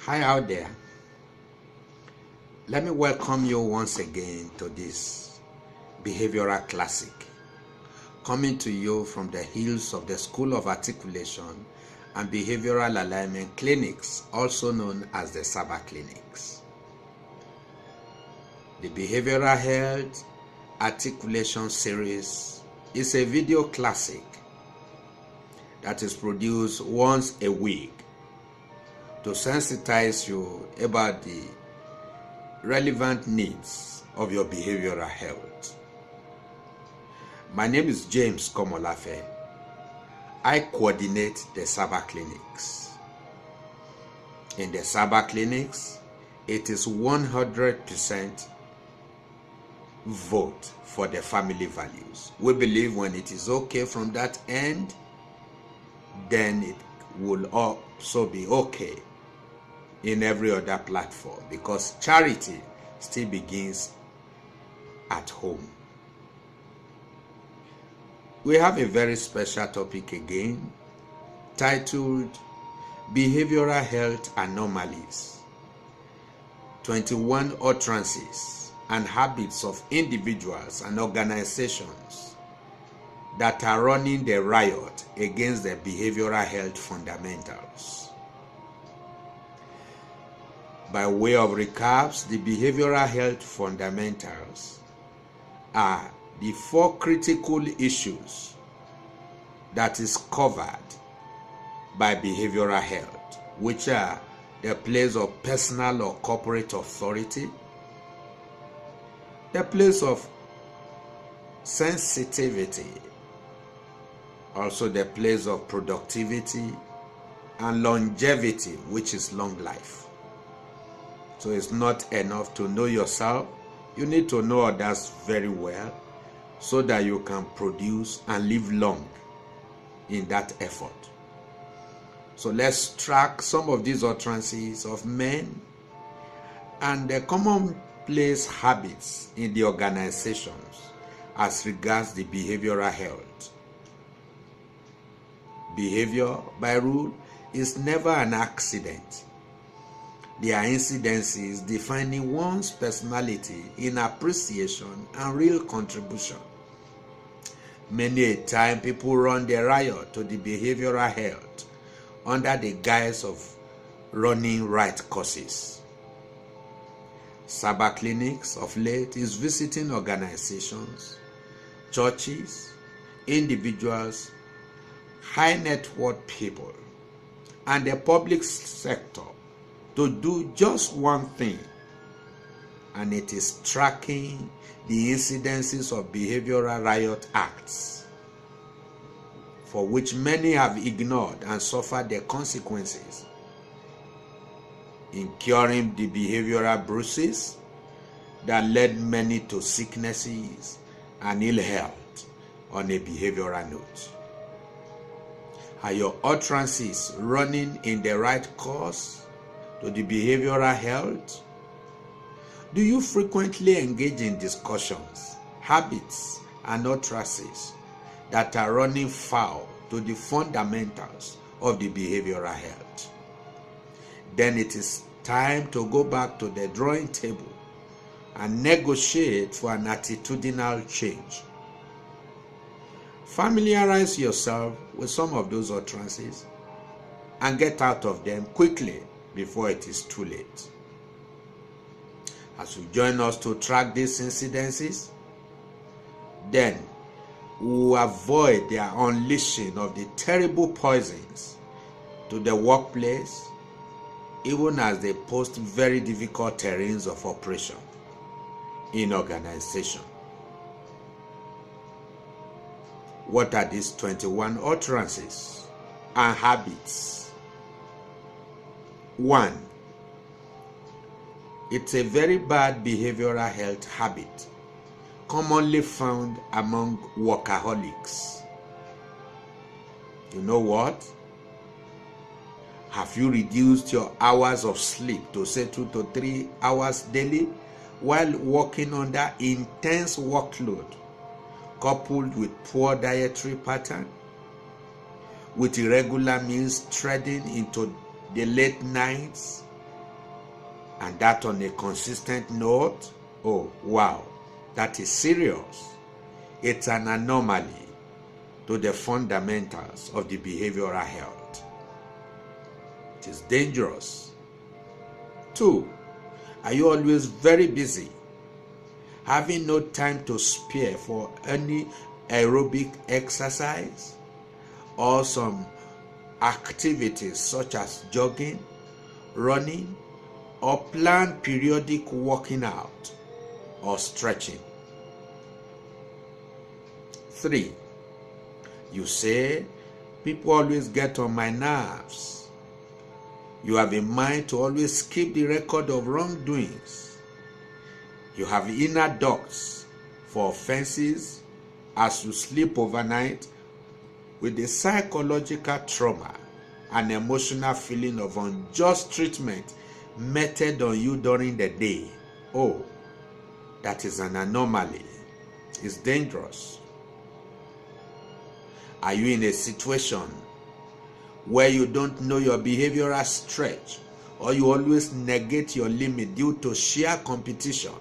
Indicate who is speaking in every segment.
Speaker 1: Hi out there. Let me welcome you once again to this behavioral classic, coming to you from the hills of the School of Articulation and Behavioral Alignment Clinics, also known as the SABA Clinics. The Behavioral Health Articulation series is a video classic that is produced once a week to sensitize you about the relevant needs of your behavioral health. My name is James Komolafe. I coordinate the SABA Clinics. In the SABA Clinics, it is 100% vote for the family values. We believe when it is okay from that end, then it will also be okay in every other platform, because charity still begins at home. We have a very special topic again, titled Behavioral Health Anomalies, 21 Utterances and Habits of Individuals and Organizations that are running the riot against the behavioral health fundamentals. By way of recaps, the behavioral health fundamentals are the 4 critical issues that is covered by behavioral health, which are the place of personal or corporate authority, the place of sensitivity, also the place of productivity, and longevity, which is long life. So it's not enough to know yourself. You need to know others very well so that you can produce and live long in that effort. So let's track some of these utterances of men and the commonplace habits in the organizations as regards the behavioral health. Behavior, by rule, is never an accident. There are incidences defining one's personality in appreciation and real contribution. Many a time, people run the riot to the behavioral health under the guise of running right causes. SABA Clinics of late is visiting organizations, churches, individuals, high net worth people, and the public sector to do just one thing, and it is tracking the incidences of behavioral riot acts, for which many have ignored and suffered the consequences, incurring the behavioral bruises that led many to sicknesses and ill health on a behavioral note. Are your utterances running in the right course to the behavioral health? Do you frequently engage in discussions, habits, and utterances that are running foul to the fundamentals of the behavioral health? Then it is time to go back to the drawing table and negotiate for an attitudinal change. Familiarize yourself with some of those utterances and get out of them quickly before it is too late. As you join us to track these incidences, then we will avoid their unleashing of the terrible poisons to the workplace, even as they post very difficult terrains of operation in organization. What are these 21 utterances and habits? 1. It's a very bad behavioral health habit, commonly found among workaholics. You know what? Have you reduced your hours of sleep to say 2 to 3 hours daily while working under intense workload, coupled with poor dietary pattern, with irregular meals treading into the late nights and that on a consistent note, oh wow, that is serious. It's an anomaly to the fundamentals of the behavioral health. It is dangerous. 2, are you always very busy, having no time to spare for any aerobic exercise or some activities such as jogging, running, or planned periodic working out or stretching? 3, you say, people always get on my nerves. You have a mind to always keep the record of wrongdoings. You have inner ducts for offenses as you sleep overnight with the psychological trauma and emotional feeling of unjust treatment meted on you during the day. Oh, that is an anomaly. It's dangerous. Are you in a situation where you don't know your behavioral stretch, or you always negate your limit due to sheer competition,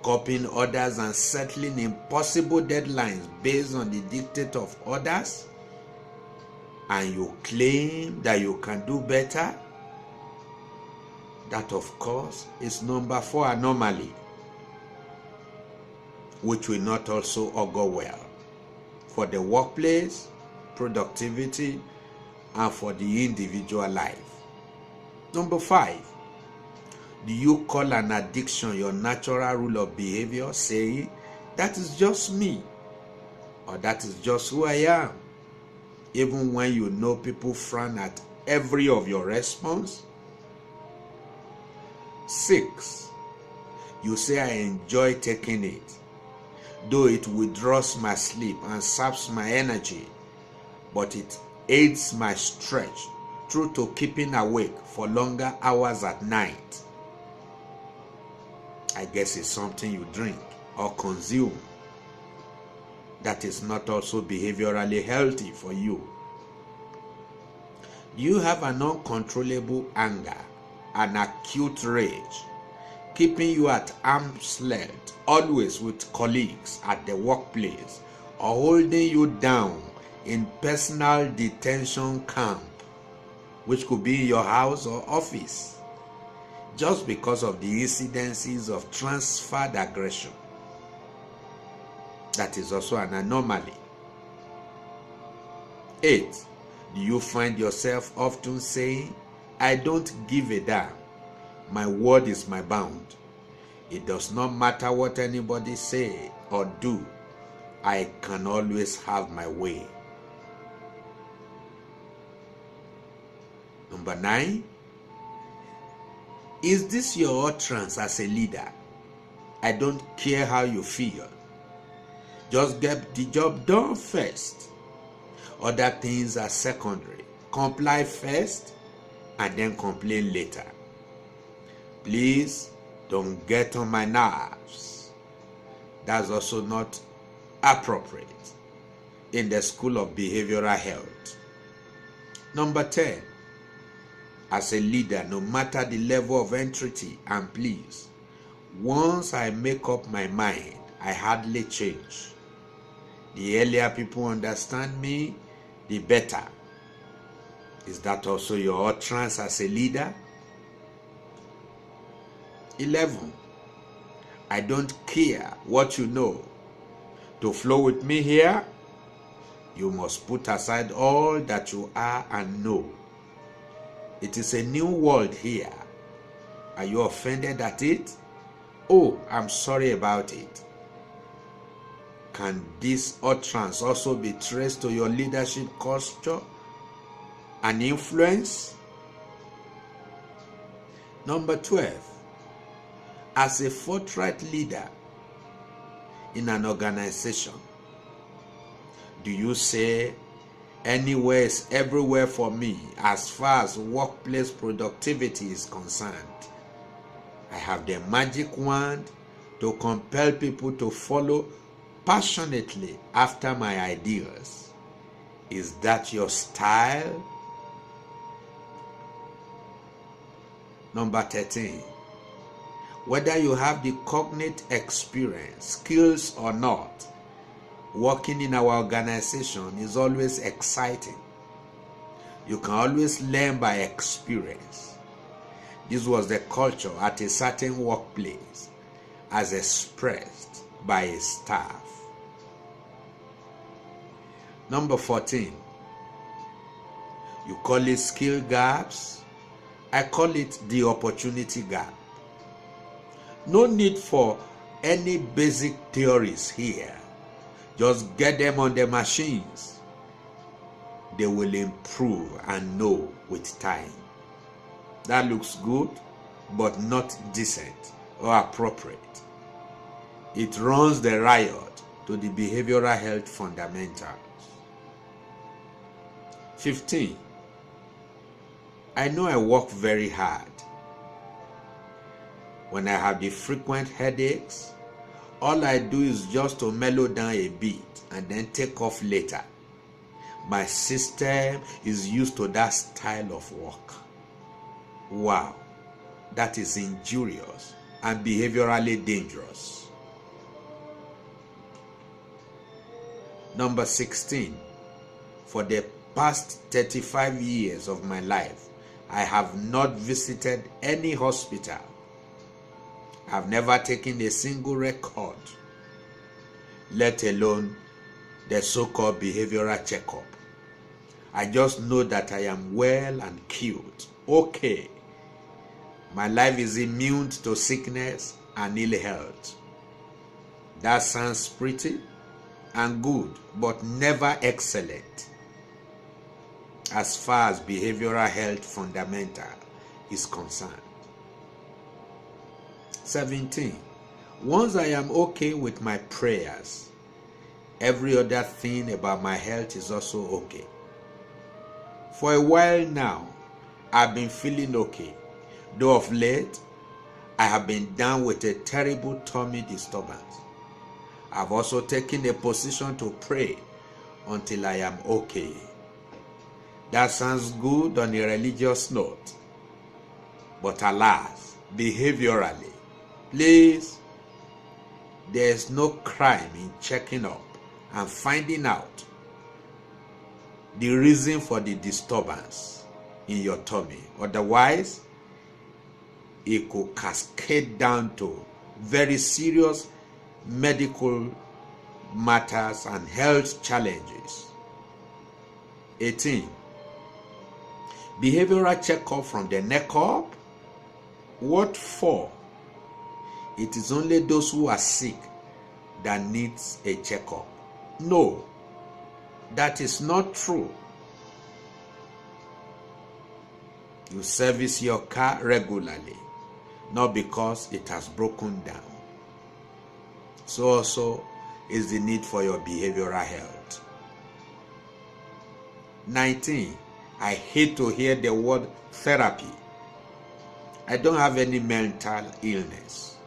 Speaker 1: copying others and settling impossible deadlines based on the dictate of others, and you claim that you can do better? That, of course, is number 4 anomaly, which will not also augur well for the workplace, productivity, and for the individual life. Number 5, do you call an addiction your natural rule of behavior, saying, that is just me, or that is just who I am, even when you know people frown at every of your response? 6, you say, I enjoy taking it, though it withdraws my sleep and saps my energy, but it aids my stretch through to keeping awake for longer hours at night. I guess it's something you drink or consume that is not also behaviorally healthy for you. Do you have an uncontrollable anger, an acute rage, keeping you at arm's length, always with colleagues at the workplace, or holding you down in personal detention camp, which could be in your house or office, just because of the incidences of transferred aggression? That is also an anomaly. 8, do you find yourself often saying, I don't give a damn, my word is my bound, it does not matter what anybody say or do, I can always have my way? Number 9, is this your utterance as a leader? I don't care how you feel, just get the job done first. Other things are secondary. Comply first and then complain later. Please don't get on my nerves. That's also not appropriate in the school of behavioral health. Number 10, as a leader, no matter the level of entreaty and please, once I make up my mind, I hardly change. The earlier people understand me, the better. Is that also your utterance as a leader? 11, I don't care what you know. To flow with me here, you must put aside all that you are and know. It is a new world here. Are you offended at it? Oh, I'm sorry about it. Can this utterance also be traced to your leadership culture and influence? Number 12, as a forthright leader in an organization, do you say, anywhere is everywhere for me as far as workplace productivity is concerned? I have the magic wand to compel people to follow passionately after my ideas. Is that your style? Number 13. Whether you have the cognate experience, skills or not, working in our organization is always exciting. You can always learn by experience. This was the culture at a certain workplace as expressed by a staff. Number 14. You call it skill gaps. I call it the opportunity gap. No need for any basic theories here. Just get them on the machines. They will improve and know with time. That looks good, but not decent or appropriate. It runs the riot to the behavioral health fundamentals. 15. I know I work very hard. When I have the frequent headaches, all I do is just to mellow down a bit and then take off later. My system is used to that style of work. Wow, that is injurious and behaviorally dangerous. Number 16. For the past 35 years of my life, I have not visited any hospital. I've never taken a single record, let alone the so-called behavioral checkup. I just know that I am well and cute. Okay. My life is immune to sickness and ill health. That sounds pretty and good, but never excellent as far as behavioral health fundamental is concerned. 17. Once I am okay with my prayers, every other thing about my health is also okay. For a while now, I've been feeling okay, though of late, I have been down with a terrible tummy disturbance. I've also taken a position to pray until I am okay. That sounds good on a religious note, but alas, behaviorally, please, there is no crime in checking up and finding out the reason for the disturbance in your tummy. Otherwise, it could cascade down to very serious medical matters and health challenges. 18. Behavioral checkup from the neck up? What for? It is only those who are sick that needs a checkup. No, that is not true. You service your car regularly, not because it has broken down. So also is the need for your behavioral health. 19. I hate to hear the word therapy. I don't have any mental illness.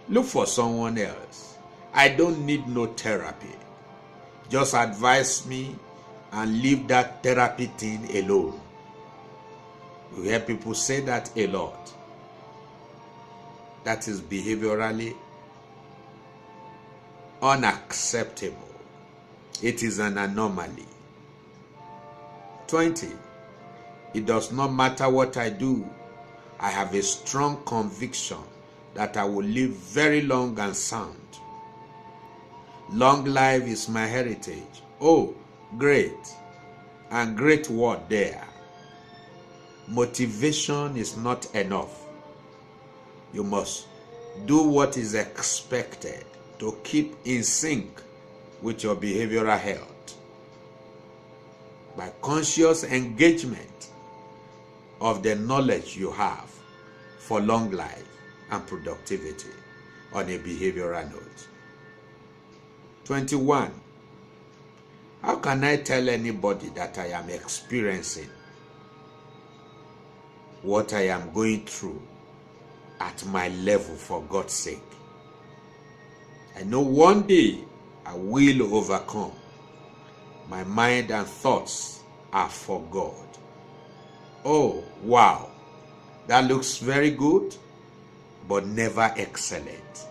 Speaker 1: Look for someone else. I don't need no therapy. Just advise me and leave that therapy thing alone. You hear people say that a lot. That is behaviorally unacceptable. It is an anomaly. 20. It does not matter what I do. I have a strong conviction that I will live very long and sound. Long life is my heritage. Oh, great. And great word there. Motivation is not enough. You must do what is expected to keep in sync with your behavioral health. By conscious engagement of the knowledge you have for long life and productivity on a behavioral note. 21. How can I tell anybody that I am experiencing what I am going through at my level, for God's sake? I know one day I will overcome. My mind and thoughts are for God. Oh, wow. That looks very good, but never excellent.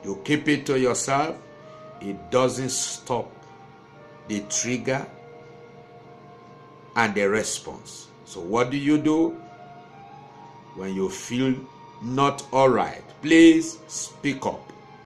Speaker 1: You keep it to yourself, it doesn't stop the trigger and the response. So what do? When you feel not all right, please speak up.